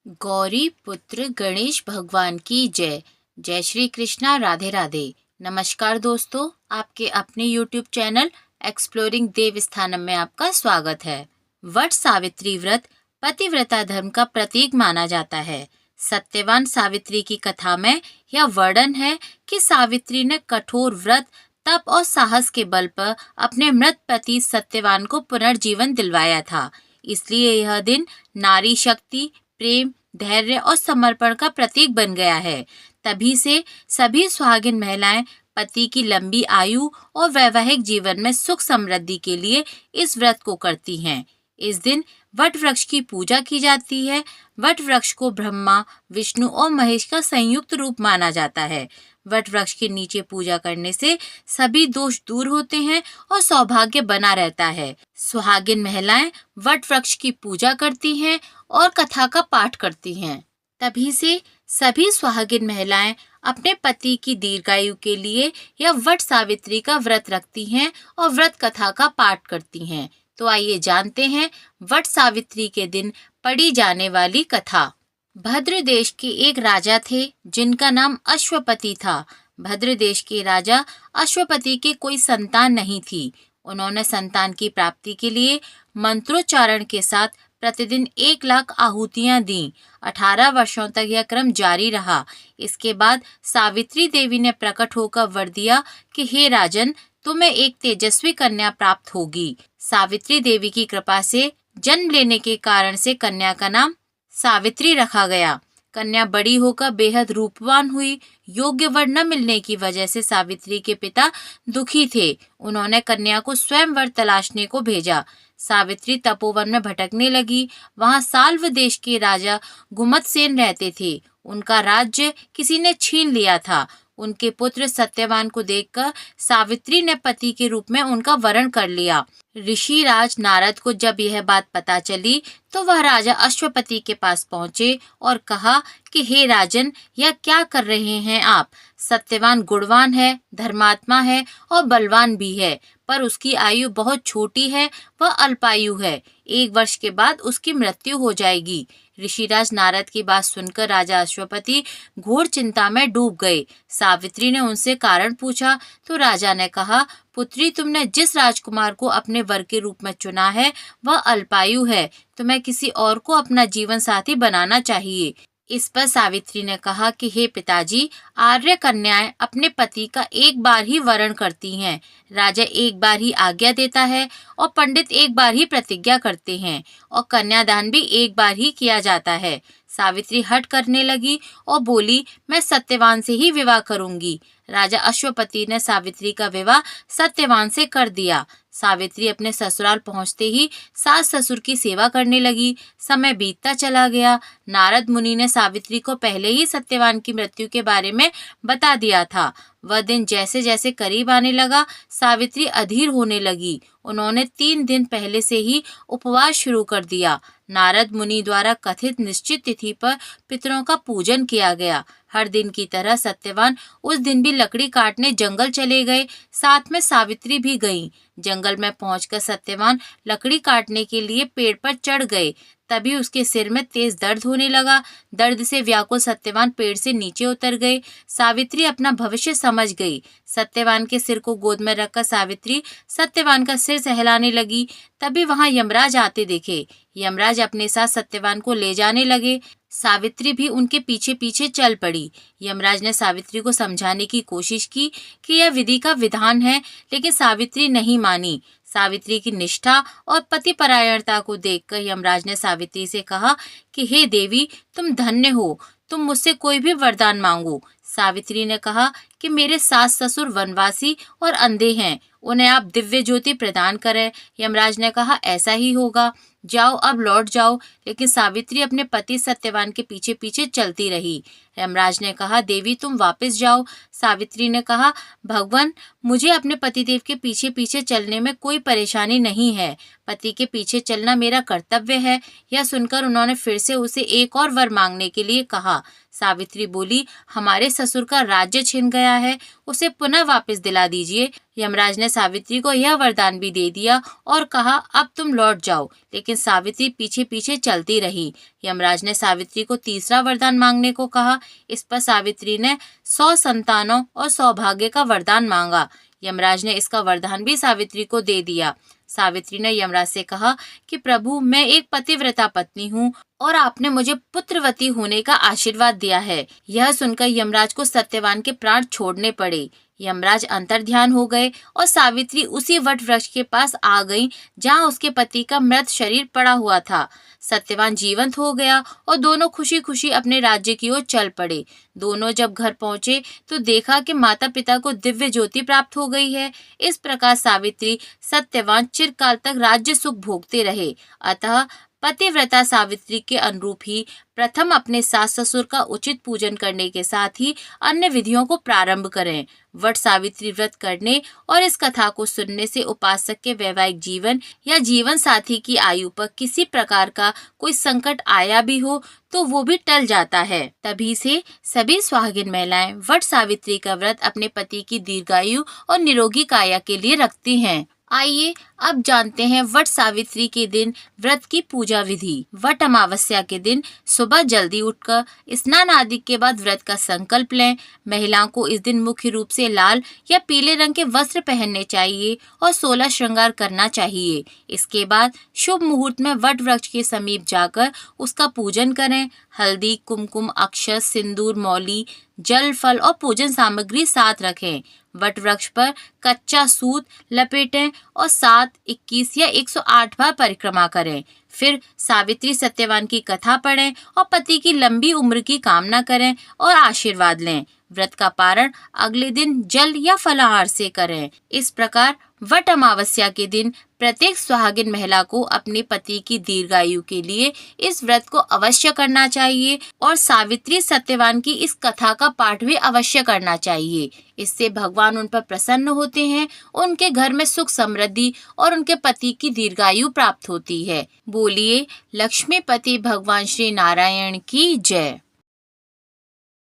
गौरी पुत्र गणेश भगवान की जय। जय श्री कृष्णा, राधे राधे। नमस्कार दोस्तों, आपके अपने YouTube चैनल एक्सप्लोरिंग देव स्थानम में आपका स्वागत है। वट सावित्री व्रत पतिव्रता धर्म का प्रतीक माना जाता है। सत्यवान सावित्री की कथा में यह वर्णन है कि सावित्री ने कठोर व्रत, तप और साहस के बल पर अपने मृत पति सत्यवान को पुनर्जीवन दिलवाया था। इसलिए यह दिन नारी शक्ति, प्रेम, धैर्य और समर्पण का प्रतीक बन गया है। तभी से सभी सुहागिन महिलाएं पति की लंबी आयु और वैवाहिक जीवन में सुख समृद्धि के लिए इस व्रत को करती हैं। इस दिन वट वृक्ष की पूजा की जाती है। वट वृक्ष को ब्रह्मा, विष्णु और महेश का संयुक्त रूप माना जाता है। वट वृक्ष के नीचे पूजा करने से सभी दोष दूर होते हैं और सौभाग्य बना रहता है। सुहागिन महिलाएं वट वृक्ष की पूजा करती हैं और कथा का पाठ करती हैं। तभी से सभी सुहागिन महिलाएं अपने पति की दीर्घायु के लिए यह वट सावित्री का व्रत रखती हैं और व्रत कथा का पाठ करती हैं। तो आइए जानते हैं वट सावित्री के दिन पढ़ी जाने वाली कथा। भद्र देश के एक राजा थे जिनका नाम अश्वपति था। भद्र देश के राजा अश्वपति के कोई संतान नहीं थी। उन्होंने संतान की प्राप्ति के लिए मंत्रोच्चारण के साथ प्रतिदिन 1,00,000 आहुतियां दी। 18 वर्षों तक यह क्रम जारी रहा। इसके बाद सावित्री देवी ने प्रकट होकर वर दिया कि हे राजन, तुम्हें एक तेजस्वी कन्या प्राप्त होगी। सावित्री देवी की कृपा से जन्म लेने के कारण से कन्या का नाम सावित्री रखा गया। कन्या बड़ी होकर बेहद रूपवान हुई। योग्य वर न मिलने की वजह से सावित्री के पिता दुखी थे। उन्होंने कन्या को स्वयं वर तलाशने को भेजा। सावित्री तपोवन में भटकने लगी। वहां साल्व देश के राजा गुमतसेन रहते थे। उनका राज्य किसी ने छीन लिया था। उनके पुत्र सत्यवान को देखकर सावित्री ने पति के रूप में उनका वरण कर लिया। ऋषिराज नारद को जब यह बात पता चली तो वह राजा अश्वपति के पास पहुंचे और कहा कि हे राजन, यह क्या कर रहे हैं आप? सत्यवान गुणवान है, धर्मात्मा है और बलवान भी है, पर उसकी आयु बहुत छोटी है, वह अल्पायु है। 1 वर्ष के बाद उसकी मृत्यु हो जाएगी। ऋषिराज नारद की बात सुनकर राजा अश्वपति घोर चिंता में डूब गए। सावित्री ने उनसे कारण पूछा तो राजा ने कहा, पुत्री, तुमने जिस राजकुमार को अपने वर के रूप में चुना है वह अल्पायु है। तुम्हें किसी और को अपना जीवन साथी बनाना चाहिए। इस पर सावित्री ने कहा कि हे पिताजी, आर्य कन्याएं अपने पति का एक बार ही वरण करती हैं। राजा एक बार ही आज्ञा देता है और पंडित एक बार ही प्रतिज्ञा करते हैं और कन्यादान भी एक बार ही किया जाता है। सावित्री हट करने लगी और बोली, मैं सत्यवान से ही विवाह करूंगी। राजा अश्वपति ने सावित्री का विवाह सत्यवान से कर दिया। सावित्री अपने ससुराल पहुंचते ही सास ससुर की सेवा करने लगी। समय बीतता चला गया। नारद मुनि ने सावित्री को पहले ही सत्यवान की मृत्यु के बारे में बता दिया था। वह दिन जैसे जैसे करीब आने लगा, सावित्री अधीर होने लगी। उन्होंने 3 दिन पहले से ही उपवास शुरू कर दिया। नारद मुनि द्वारा कथित निश्चित तिथि पर पितरों का पूजन किया गया। हर दिन की तरह सत्यवान उस दिन भी लकड़ी काटने जंगल चले गए। साथ में सावित्री भी गईं। जंगल में पहुंचकर सत्यवान लकड़ी काटने के लिए पेड़ पर चढ़ गए। तभी उसके सिर में तेज दर्द होने लगा। दर्द से व्याकुल सत्यवान पेड़ से नीचे उतर गए। सावित्री अपना भविष्य समझ गई। सत्यवान के सिर को गोद में रखकर सावित्री सत्यवान का सिर सहलाने लगी। तभी वहां यमराज आते दिखे। यमराज अपने साथ सत्यवान को ले जाने लगे। सावित्री भी उनके पीछे पीछे चल पड़ी। यमराज ने सावित्री को समझाने की कोशिश की कि यह विधि का विधान है, लेकिन सावित्री नहीं मानी। सावित्री की निष्ठा और पतिपरायणता को देखकर यमराज ने सावित्री से कहा कि हे देवी, तुम धन्य हो, तुम मुझसे कोई भी वरदान मांगो। सावित्री ने कहा कि मेरे सास ससुर वनवासी और अंधे हैं, उन्हें आप दिव्य ज्योति प्रदान करें। यमराज ने कहा, ऐसा ही होगा, जाओ अब लौट जाओ। लेकिन सावित्री अपने पति सत्यवान के पीछे पीछे चलती रही। यमराज ने कहा, देवी तुम वापस जाओ। सावित्री ने कहा, भगवान, मुझे अपने पतिदेव के पीछे पीछे चलने में कोई परेशानी नहीं है, पति के पीछे चलना मेरा कर्तव्य है। यह सुनकर उन्होंने फिर से उसे एक और वर मांगने के लिए कहा। सावित्री बोली, हमारे ससुर का राज्य छिन गया है, उसे पुनः वापस दिला दीजिए। यमराज ने सावित्री को यह वरदान भी दे दिया और कहा, अब तुम लौट जाओ। लेकिन सावित्री पीछे पीछे चलती रही। यमराज ने सावित्री को तीसरा वरदान मांगने को कहा। इस पर सावित्री ने 100 संतानों और सौभाग्य का वरदान मांगा। यमराज ने इसका वरदान भी सावित्री को दे दिया। सावित्री ने यमराज से कहा कि प्रभु, मैं एक पतिव्रता पत्नी हूँ और आपने मुझे पुत्रवती होने का आशीर्वाद दिया है। यह सुनकर यमराज को सत्यवान के प्राण छोड़ने पड़े। यमराज अंतर्ध्यान हो गए और सावित्री उसी वट वृक्ष के पास आ गई जहाँ उसके पति का मृत शरीर पड़ा हुआ था। सत्यवान जीवंत हो गया और दोनों खुशी खुशी अपने राज्य की ओर चल पड़े। दोनों जब घर पहुंचे तो देखा कि माता पिता को दिव्य ज्योति प्राप्त हो गई है। इस प्रकार सावित्री सत्यवान चिरकाल तक राज्य सुख भोगते रहे। अतः पतिव्रता सावित्री के अनुरूप ही प्रथम अपने सास ससुर का उचित पूजन करने के साथ ही अन्य विधियों को प्रारंभ करें। वट सावित्री व्रत करने और इस कथा को सुनने से उपासक के वैवाहिक जीवन या जीवन साथी की आयु पर किसी प्रकार का कोई संकट आया भी हो तो वो भी टल जाता है। तभी से सभी सुहागिन महिलाएं वट सावित्री का व्रत अपने पति की दीर्घायु और निरोगी काया के लिए रखती हैं। आइए अब जानते हैं वट सावित्री के दिन व्रत की पूजा विधि। वट अमावस्या के दिन सुबह जल्दी उठकर स्नान आदि के बाद व्रत का संकल्प लें। महिलाओं को इस दिन मुख्य रूप से लाल या पीले रंग के वस्त्र पहनने चाहिए और 16 श्रृंगार करना चाहिए। इसके बाद शुभ मुहूर्त में वट वृक्ष के समीप जाकर उसका पूजन करें। हल्दी, कुमकुम, अक्षत, सिंदूर, मौली, जल, फल और पूजन सामग्री साथ रखें। वट वृक्ष पर कच्चा सूत लपेटें और 7, 21 या 108 बार परिक्रमा करें। फिर सावित्री सत्यवान की कथा पढ़ें और पति की लंबी उम्र की कामना करें और आशीर्वाद लें। व्रत का पारण अगले दिन जल या फलाहार से करें। इस प्रकार वट अमावस्या के दिन प्रत्येक सुहागिन महिला को अपने पति की दीर्घायु के लिए इस व्रत को अवश्य करना चाहिए और सावित्री सत्यवान की इस कथा का पाठ भी अवश्य करना चाहिए। इससे भगवान उन पर प्रसन्न होते हैं, उनके घर में सुख समृद्धि और उनके पति की दीर्घायु प्राप्त होती है। बोलिए लक्ष्मीपति भगवान श्री नारायण की जय।